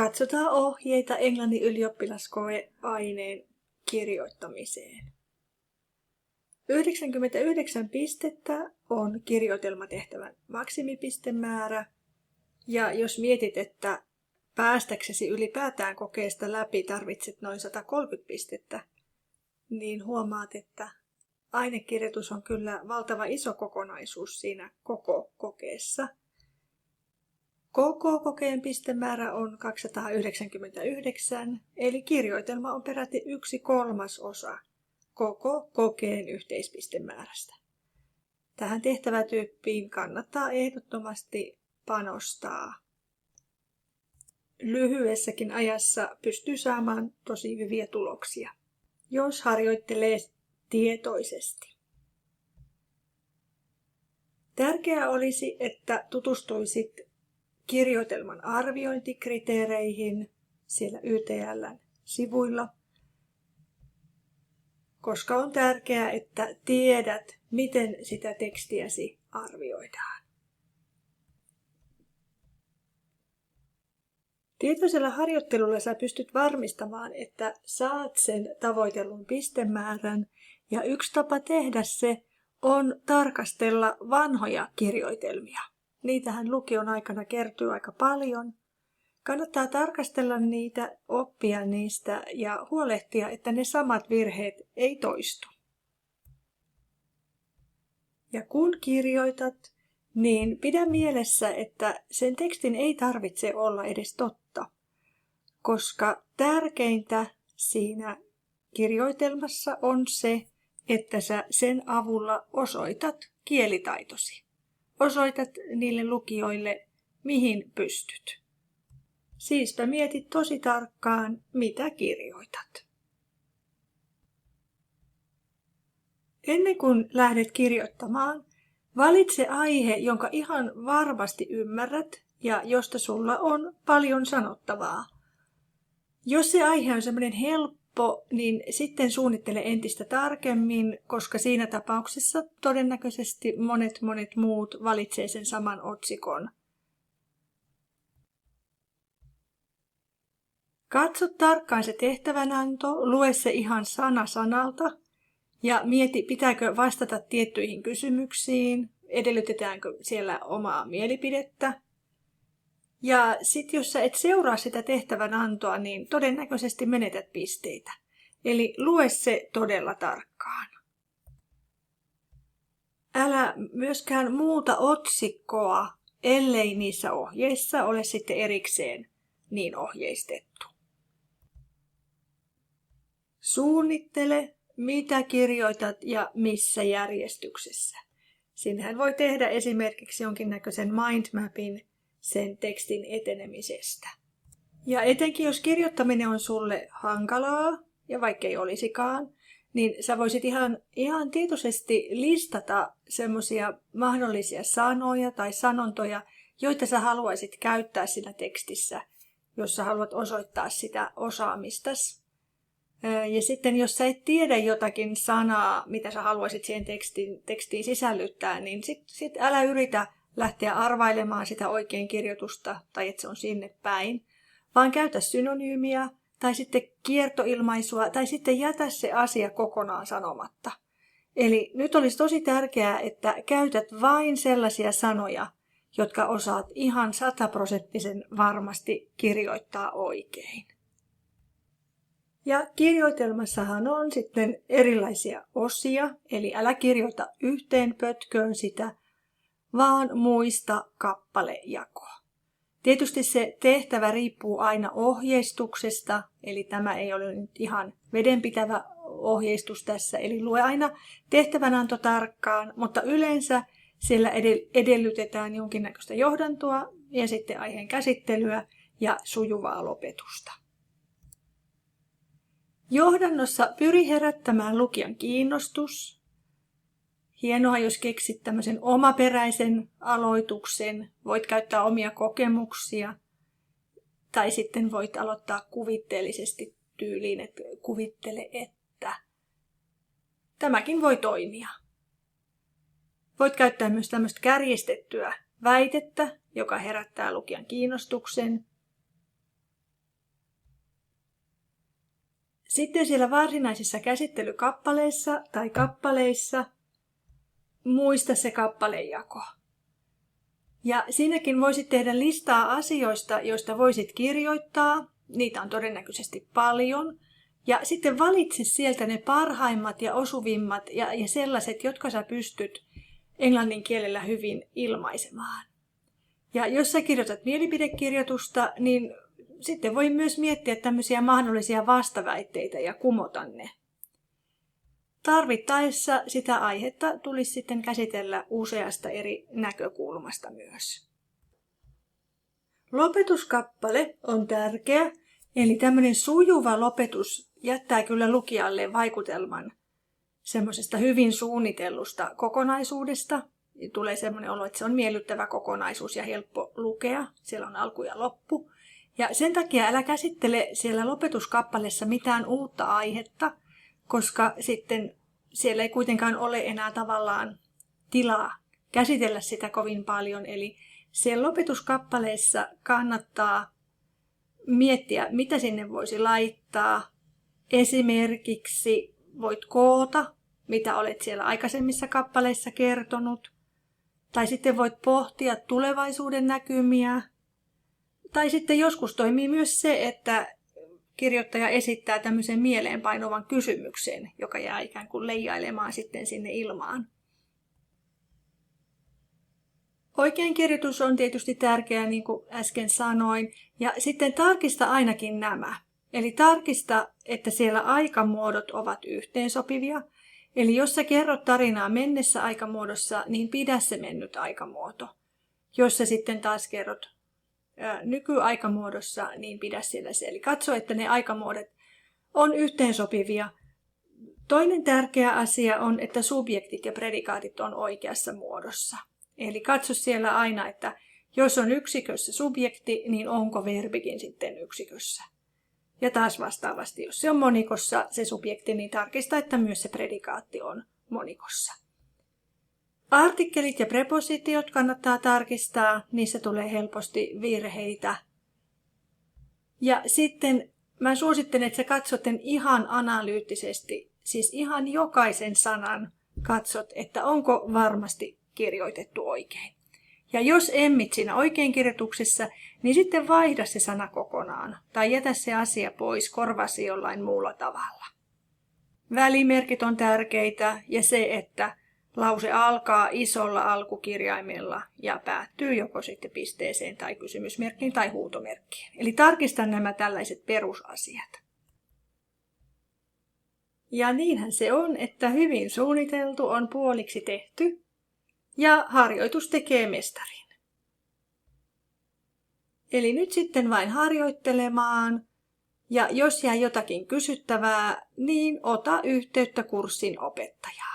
Katsotaan ohjeita englannin ylioppilaskoeaineen kirjoittamiseen. 99 pistettä on kirjoitelmatehtävän maksimipistemäärä. Ja jos mietit, että päästäksesi ylipäätään kokeesta läpi tarvitset noin 130 pistettä, niin huomaat, että ainekirjoitus on kyllä valtava iso kokonaisuus siinä koko kokeessa. Koko kokeen pistemäärä on 299, eli kirjoitelma on peräti 1/3 koko kokeen yhteispistemäärästä. Tähän tehtävätyyppiin kannattaa ehdottomasti panostaa. Lyhyessäkin ajassa pystyy saamaan tosi hyviä tuloksia, jos harjoittelee tietoisesti. Tärkeää olisi, että tutustuisit kirjoitelman arviointikriteereihin siellä YTL:n sivuilla, koska on tärkeää, että tiedät, miten sitä tekstiäsi arvioidaan. Tietoisella harjoittelulla sä pystyt varmistamaan, että saat sen tavoitellun pistemäärän, ja yksi tapa tehdä se on tarkastella vanhoja kirjoitelmia. Niitähän lukion aikana kertyy aika paljon. Kannattaa tarkastella niitä, oppia niistä ja huolehtia, että ne samat virheet ei toistu. Ja kun kirjoitat, niin pidä mielessä, että sen tekstin ei tarvitse olla edes totta, koska tärkeintä siinä kirjoitelmassa on se, että sä sen avulla osoitat kielitaitosi. Osoitat niille lukijoille, mihin pystyt. Siispä mietit tosi tarkkaan, mitä kirjoitat. Ennen kuin lähdet kirjoittamaan, valitse aihe, jonka ihan varmasti ymmärrät ja josta sulla on paljon sanottavaa. Jos se aihe on semmoinen helppo, niin sitten suunnittele entistä tarkemmin, koska siinä tapauksessa todennäköisesti monet muut valitsee sen saman otsikon. Katso tarkkaan se tehtävänanto, lue se ihan sana sanalta ja mieti, pitääkö vastata tiettyihin kysymyksiin, edellytetäänkö siellä omaa mielipidettä. Ja sitten jos sä et seuraa sitä tehtävänantoa, niin todennäköisesti menetät pisteitä. Eli lue se todella tarkkaan. Älä myöskään muuta otsikkoa, ellei niissä ohjeissa ole sitten erikseen niin ohjeistettu. Suunnittele, mitä kirjoitat ja missä järjestyksessä. Sinähän voi tehdä esimerkiksi jonkinnäköisen mindmapin sen tekstin etenemisestä. Ja etenkin jos kirjoittaminen on sulle hankalaa, ja vaikkei olisikaan, niin sä voisit ihan tietoisesti listata semmoisia mahdollisia sanoja tai sanontoja, joita sä haluaisit käyttää siinä tekstissä, jos sä haluat osoittaa sitä osaamistasi. Ja sitten jos sä et tiedä jotakin sanaa, mitä sä haluaisit siihen tekstiin sisällyttää, niin sit älä yritä lähteä arvailemaan sitä oikein kirjoitusta tai että se on sinne päin, vaan käytä synonyymiä tai sitten kiertoilmaisua tai sitten jätä se asia kokonaan sanomatta. Eli nyt olisi tosi tärkeää, että käytät vain sellaisia sanoja, jotka osaat ihan 100% varmasti kirjoittaa oikein. Ja kirjoitelmassahan on sitten erilaisia osia, eli älä kirjoita yhteen pötköön sitä, vaan muista kappalejakoa. Tietysti se tehtävä riippuu aina ohjeistuksesta, eli tämä ei ole nyt ihan vedenpitävä ohjeistus tässä, eli lue aina tehtävänanto tarkkaan, mutta yleensä siellä edellytetään jonkinnäköistä johdantoa ja sitten aiheen käsittelyä ja sujuvaa lopetusta. Johdannossa pyri herättämään lukijan kiinnostus. Hienoa, jos keksit tämmöisen omaperäisen aloituksen. Voit käyttää omia kokemuksia. Tai sitten voit aloittaa kuvitteellisesti tyyliin, että kuvittele, että. Tämäkin voi toimia. Voit käyttää myös tämmöistä kärjistettyä väitettä, joka herättää lukijan kiinnostuksen. Sitten siellä varsinaisissa käsittelykappaleissa tai kappaleissa muista se kappalejako. Ja siinäkin voisit tehdä listaa asioista, joista voisit kirjoittaa. Niitä on todennäköisesti paljon. Ja sitten valitse sieltä ne parhaimmat ja osuvimmat ja sellaiset, jotka sä pystyt englannin kielellä hyvin ilmaisemaan. Ja jos sä kirjoitat mielipidekirjoitusta, niin sitten voi myös miettiä tämmöisiä mahdollisia vastaväitteitä ja kumota ne. Tarvittaessa sitä aihetta tulisi sitten käsitellä useasta eri näkökulmasta myös. Lopetuskappale on tärkeä, eli tämmöinen sujuva lopetus jättää kyllä lukijalle vaikutelman semmoisesta hyvin suunnitellusta kokonaisuudesta. Tulee semmoinen olo, että se on miellyttävä kokonaisuus ja helppo lukea. Siellä on alku ja loppu. Ja sen takia älä käsittele siellä lopetuskappaleessa mitään uutta aihetta, koska sitten siellä ei kuitenkaan ole enää tavallaan tilaa käsitellä sitä kovin paljon. Eli siellä lopetuskappaleessa kannattaa miettiä, mitä sinne voisi laittaa. Esimerkiksi voit koota, mitä olet siellä aikaisemmissa kappaleissa kertonut. Tai sitten voit pohtia tulevaisuuden näkymiä. Tai sitten joskus toimii myös se, että kirjoittaja esittää tämmöisen mieleenpainuvan kysymyksen, joka jää ikään kuin leijailemaan sitten sinne ilmaan. Oikein kirjoitus on tietysti tärkeää, niin kuin äsken sanoin. Ja sitten tarkista ainakin nämä. Eli tarkista, että siellä aikamuodot ovat yhteensopivia. Eli jos sä kerrot tarinaa mennessä aikamuodossa, niin pidä se mennyt aikamuoto. Jos sä sitten taas kerrot nykyaikamuodossa, niin pidä siellä se. Eli katso, että ne aikamuodot on yhteensopivia. Toinen tärkeä asia on, että subjektit ja predikaatit on oikeassa muodossa. Eli katso siellä aina, että jos on yksikössä subjekti, niin onko verbikin sitten yksikössä. Ja taas vastaavasti, jos se on monikossa se subjekti, niin tarkista, että myös se predikaatti on monikossa. Artikkelit ja prepositiot kannattaa tarkistaa, niissä tulee helposti virheitä. Ja sitten mä suosittelen, että sä katsot ihan analyyttisesti, siis ihan jokaisen sanan katsot, että onko varmasti kirjoitettu oikein. Ja jos emmit siinä oikeinkirjoituksessa, niin sitten vaihda se sana kokonaan tai jätä se asia pois, korvasi jollain muulla tavalla. Välimerkit on tärkeitä ja se, että lause alkaa isolla alkukirjaimella ja päättyy joko sitten pisteeseen tai kysymysmerkkiin tai huutomerkkiin. Eli tarkista nämä tällaiset perusasiat. Ja niinhän se on, että hyvin suunniteltu on puoliksi tehty ja harjoitus tekee mestarin. Eli nyt sitten vain harjoittelemaan ja jos jää jotakin kysyttävää, niin ota yhteyttä kurssin opettajaan.